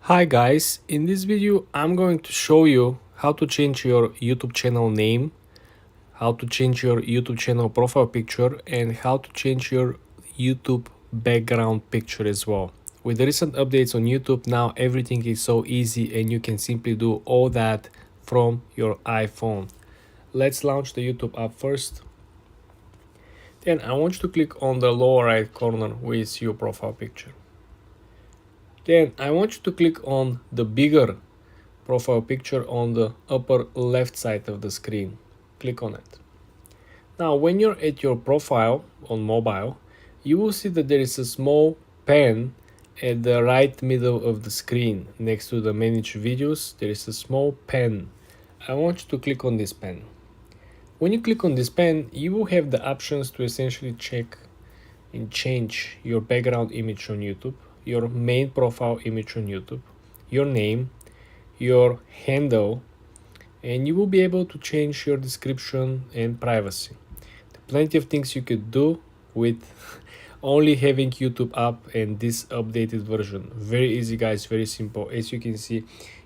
Hi guys, in this video I'm going to show you how to change your YouTube channel name, how to change your YouTube channel profile picture, and how to change your YouTube background picture as well. With the recent updates on YouTube, now everything is so easy and you can simply do all that from your iPhone. Let's launch the YouTube app first. Then I want you to click on the lower right corner with your profile picture. Then I want you to click on the bigger profile picture on the upper left side of the screen. Click on it. Now when you're at your profile on mobile, you will see that there is a small pen at the right middle of the screen. Next to the manage videos, there is a small pen. I want you to click on this pen. When you click on this pen, you will have the options to essentially check and change your background image on YouTube, your main profile image on YouTube, your name, your handle, and you will be able to change your description and privacy. Plenty of things you could do with only having YouTube app and this updated version. Very easy guys, very simple. As you can see,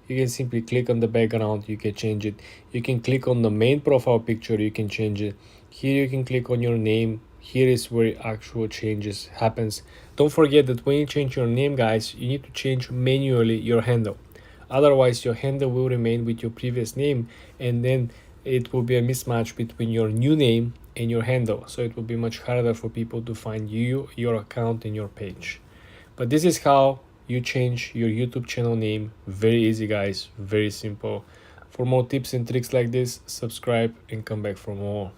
you can simply click on the background, you can change it. You can click on the main profile picture, you can change it. Here you can click on your name. Here is where actual changes happens. Don't forget that when you change your name guys, you need to change manually your handle. Otherwise your handle will remain with your previous name, and then it will be a mismatch between your new name and your handle. So it will be much harder for people to find you, your account, and your page. But this is how you change your YouTube channel name. Very easy guys, very simple. For more tips and tricks like this, subscribe and come back for more.